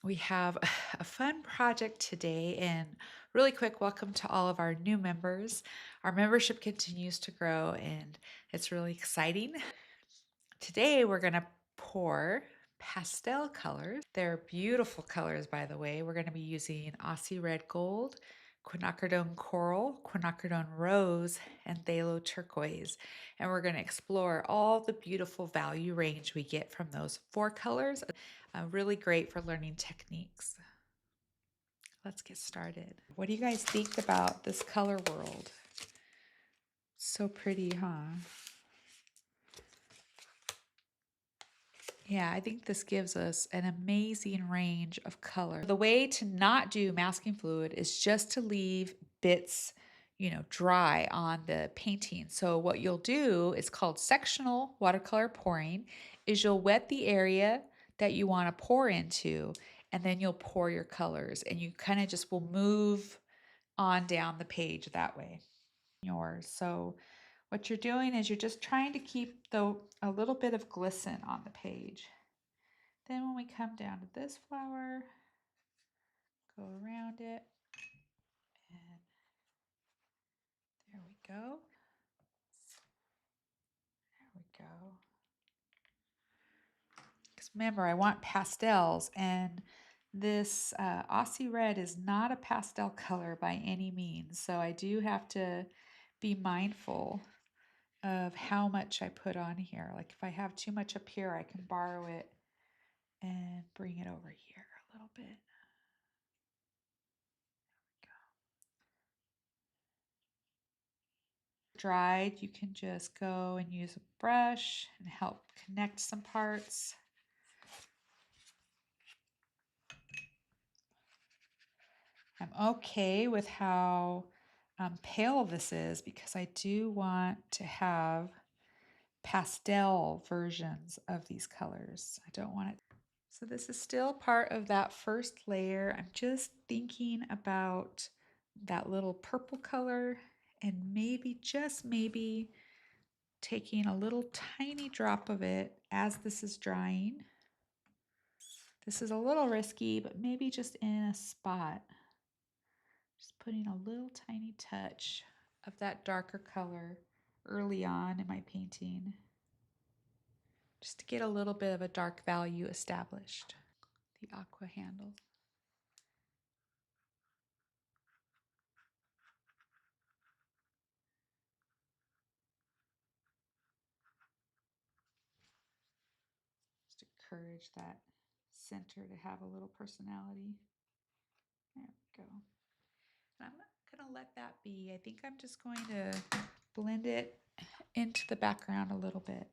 We have a fun project today, and really quick welcome to all of our new members. Our membership continues to grow, and it's really exciting. Today, we're going to pour pastel colors. They're beautiful colors, by the way. We're going to be using Aussie Red Gold, Quinacridone Coral, Quinacridone Rose, and Phthalo Turquoise. And we're going to explore all the beautiful value range we get from those four colors. Really great for learning techniques. Let's get started. What do you guys think about this color world? So pretty, huh? Yeah, I think this gives us an amazing range of color. The way to not do masking fluid is just to leave bits, dry on the painting. So what you'll do is called sectional watercolor pouring, is you'll wet the area that you want to pour into, and then you'll pour your colors, and you kind of just will move on down the page that way. So what you're doing is you're just trying to keep a little bit of glisten on the page. Then when we come down to this flower, go around it, and there we go. There we go. Because remember, I want pastels, and this Aussie Red is not a pastel color by any means. So I do have to be mindful of how much I put on here. Like if I have too much up here, I can borrow it and bring it over here a little bit. Dried, you can just go and use a brush and help connect some parts. I'm okay with how pale this is because I do want to have pastel versions of these colors. I don't want it. So this is still part of that first layer. I'm just thinking about that little purple color and maybe, just maybe, taking a little tiny drop of it as this is drying. This is a little risky, but maybe just in a spot. Just putting a little tiny touch of that darker color early on in my painting, just to get a little bit of a dark value established. The aqua handle. Just encourage that center to have a little personality. There we go. And I'm not going to let that be. I think I'm just going to blend it into the background a little bit.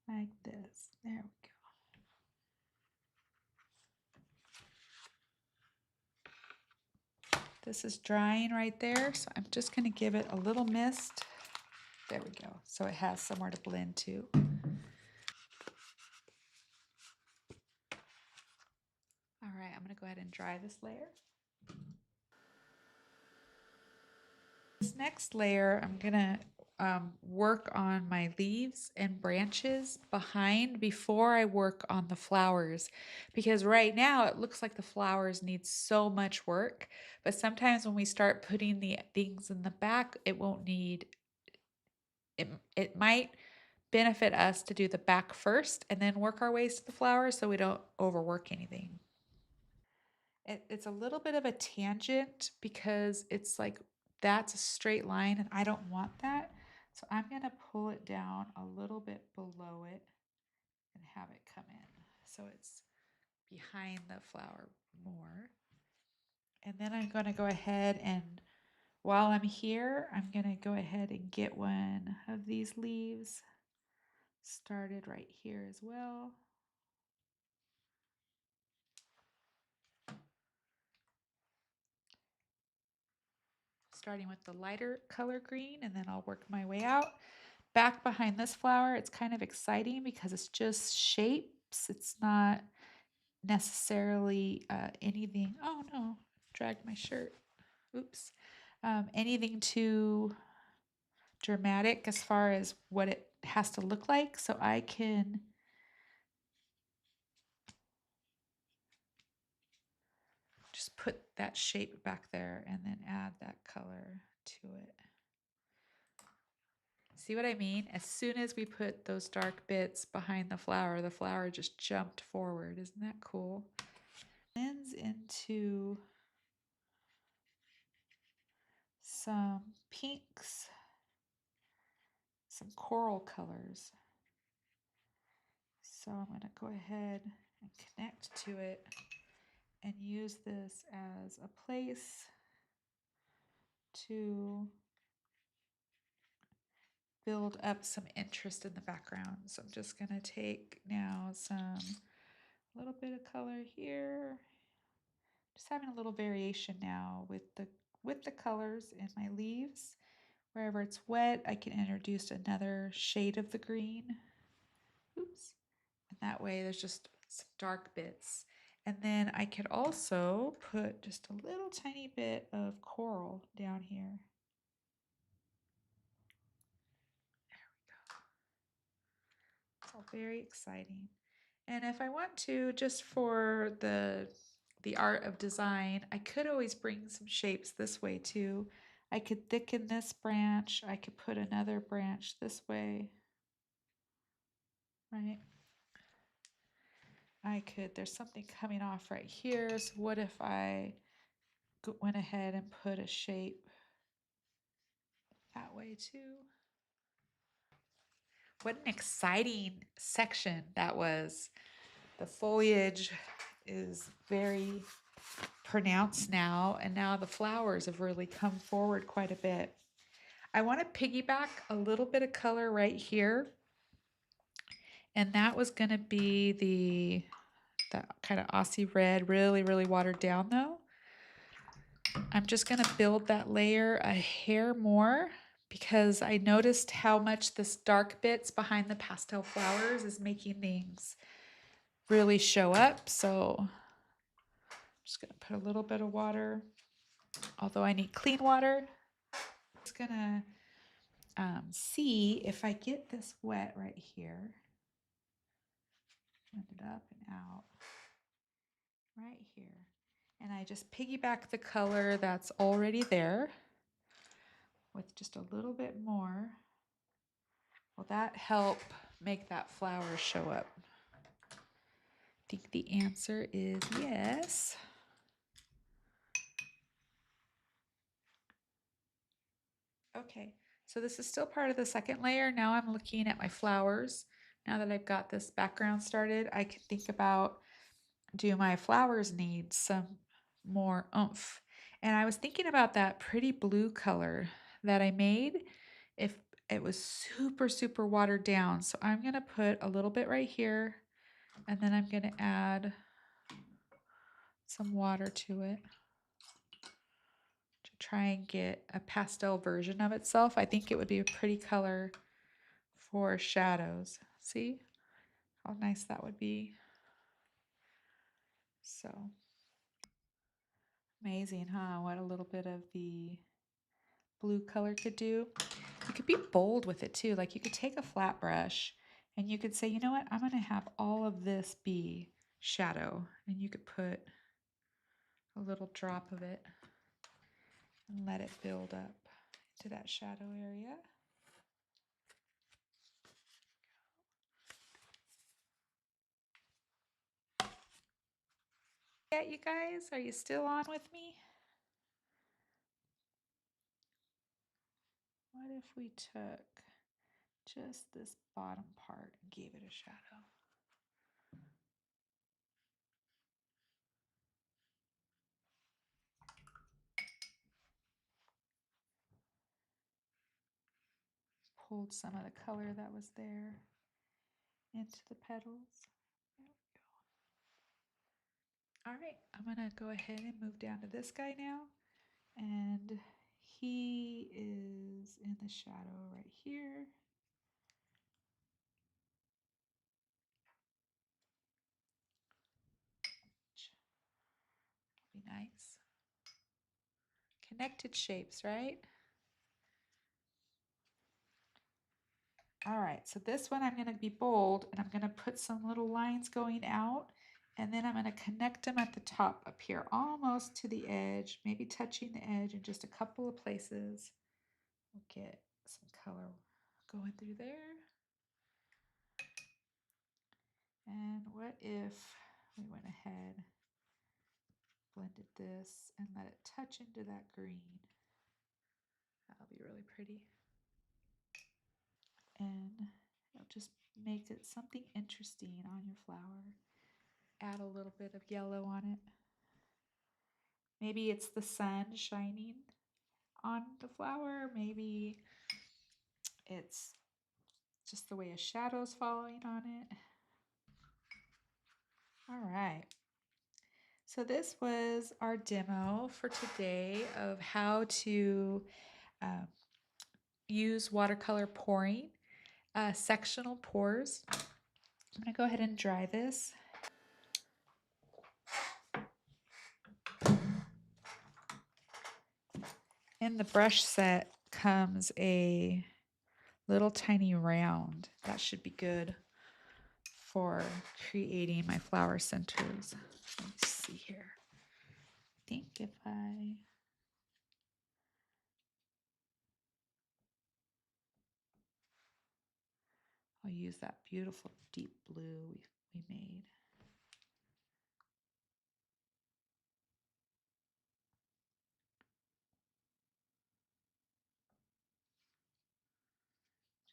Like this. There we go. This is drying right there, so I'm just going to give it a little mist. There we go. So it has somewhere to blend to. All right, I'm going to go ahead and dry this layer. This next layer, I'm going to work on my leaves and branches behind before I work on the flowers, because right now it looks like the flowers need so much work, but sometimes when we start putting the things in the back, it won't need it. It might benefit us to do the back first and then work our ways to the flowers so we don't overwork anything. It's a little bit of a tangent because it's like that's a straight line and I don't want that. So I'm going to pull it down a little bit below it and have it come in. So it's behind the flower more. And then I'm going to go ahead and while I'm here, I'm going to go ahead and get one of these leaves started right here as well. Starting with the lighter color green, and then I'll work my way out. Back behind this flower, it's kind of exciting because it's just shapes. It's not necessarily anything. Oh no, dragged my shirt. Oops. Anything too dramatic as far as what it has to look like. So I can put that shape back there and then add that color to it. See what I mean? As soon as we put those dark bits behind the flower just jumped forward. Isn't that cool? Blends into some pinks, some coral colors. So I'm going to go ahead and connect to it and use this as a place to build up some interest in the background. So I'm just going to take now a little bit of color here. Just having a little variation now with the colors in my leaves. Wherever it's wet, I can introduce another shade of the green. Oops. And that way there's just some dark bits. And then I could also put just a little tiny bit of coral down here. It's all very exciting. And if I want to, just for the art of design, I could always bring some shapes this way too. I could thicken this branch. I could put another branch this way, right? There's something coming off right here. So what if I went ahead and put a shape that way too? What an exciting section that was. The foliage is very pronounced now, and now the flowers have really come forward quite a bit. I want to piggyback a little bit of color right here, and that was going to be the kind of Aussie red, really, really watered down though. I'm just going to build that layer a hair more because I noticed how much this dark bits behind the pastel flowers is making things really show up. So I'm just going to put a little bit of water, although I need clean water. I'm just going to see if I get this wet right here. Blend it up and out right here. And I just piggyback the color that's already there with just a little bit more. Will that help make that flower show up? I think the answer is yes. Okay, so this is still part of the second layer. Now I'm looking at my flowers. Now that I've got this background started, I can think about, do my flowers need some more oomph? And I was thinking about that pretty blue color that I made. If it was super, super watered down. So I'm going to put a little bit right here, and then I'm going to add some water to it to try and get a pastel version of itself. I think it would be a pretty color for shadows. See how nice that would be? So amazing, huh? What a little bit of the blue color could do. You could be bold with it too. Like you could take a flat brush and you could say, you know what, I'm going to have all of this be shadow. And you could put a little drop of it and let it build up to that shadow area. Yeah, you guys, are you still on with me? What if we took just this bottom part and gave it a shadow? Pulled some of the color that was there into the petals. There we go. All right, I'm gonna go ahead and move down to this guy now. And he is in the shadow right here. Be nice. Connected shapes, right? All right, so this one I'm going to be bold and I'm going to put some little lines going out And then I'm going to connect them at the top up here, almost to the edge, maybe touching the edge in just a couple of places. We'll get some color going through there. And what if we went ahead, blended this, and let it touch into that green? That'll be really pretty. And it'll just make it something interesting on your flower. Add a little bit of yellow on it. Maybe it's the sun shining on the flower. Maybe it's just the way a shadow's falling on it. All right. So this was our demo for today of how to use watercolor pouring, sectional pours. I'm going to go ahead and dry this. In the brush set comes a little tiny round. That should be good for creating my flower centers. Let me see here. I think if I'll use that beautiful deep blue we made.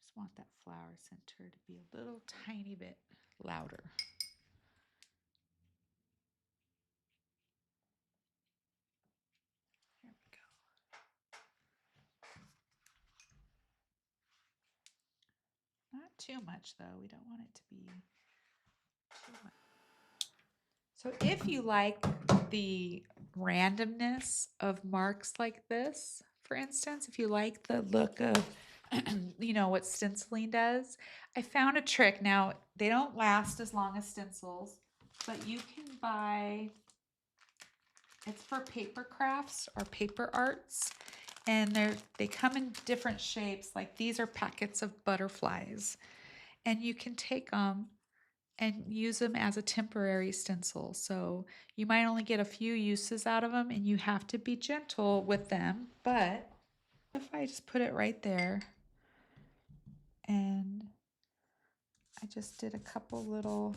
Just want that flower center to be a little tiny bit louder. There we go. Not too much though. We don't want it to be too much. So if you like the randomness of marks like this, for instance, if you like the look of, what stenciling does, I found a trick. Now, they don't last as long as stencils, but you can buy, it's for paper crafts or paper arts, and they come in different shapes. Like these are packets of butterflies, and you can take them and use them as a temporary stencil. So you might only get a few uses out of them, and you have to be gentle with them. But if I just put it right there, and I just did a couple little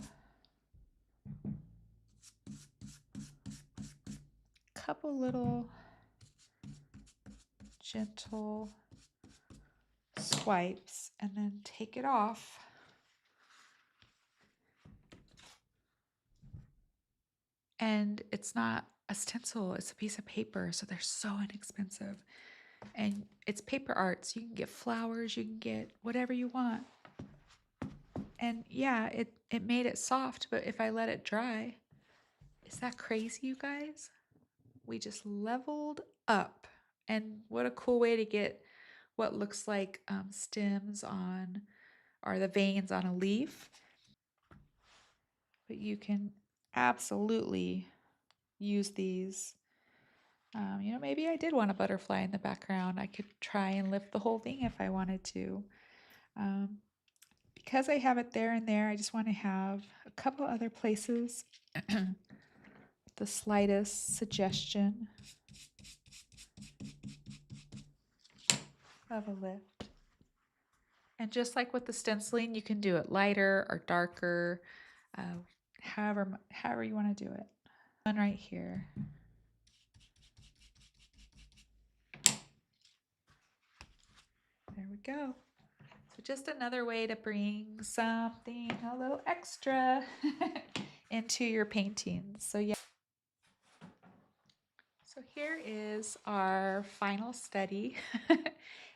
gentle swipes, and then take it off. And it's not a stencil, it's a piece of paper, so they're so inexpensive. And it's paper art, so you can get flowers, you can get whatever you want. And yeah, it made it soft, but if I let it dry, is that crazy, you guys? We just leveled up. And what a cool way to get what looks like stems on, or the veins on a leaf. But you can absolutely use these. Maybe I did want a butterfly in the background. I could try and lift the whole thing if I wanted to. Because I have it there and there, I just want to have a couple other places. The slightest suggestion of a lift. And just like with the stenciling, you can do it lighter or darker, however you want to do it. One right here. There we go. So just another way to bring something a little extra into your paintings. So yeah. So here is our final study.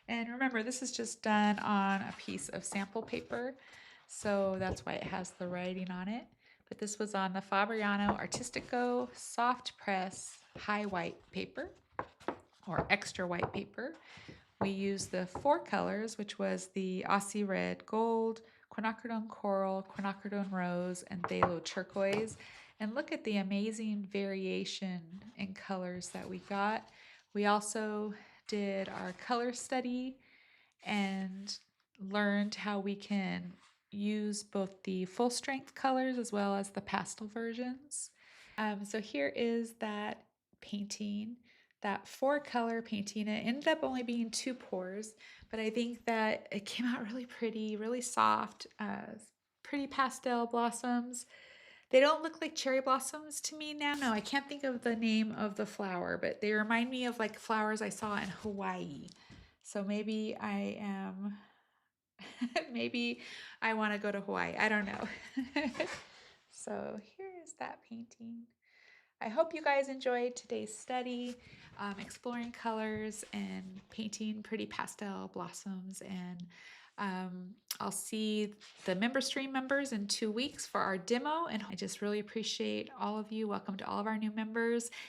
And remember, this is just done on a piece of sample paper. So that's why it has the writing on it. But this was on the Fabriano Artistico soft press high white paper, or extra white paper. We used the 4 colors, which was the Aussie Red Gold, Quinacridone Coral, Quinacridone Rose, and Phthalo Turquoise. And look at the amazing variation in colors that we got. We also did our color study and learned how we can use both the full strength colors as well as the pastel versions. So here is that painting, that 4-color painting. It ended up only being 2 pours, but I think that it came out really pretty, really soft, pretty pastel blossoms. They don't look like cherry blossoms to me now. No, I can't think of the name of the flower, but they remind me of like flowers I saw in Hawaii. So maybe I am, maybe I want to go to Hawaii. I don't know. So here is that painting. I hope you guys enjoyed today's study, exploring colors and painting pretty pastel blossoms. And I'll see the member stream members in 2 weeks for our demo. And I just really appreciate all of you. Welcome to all of our new members.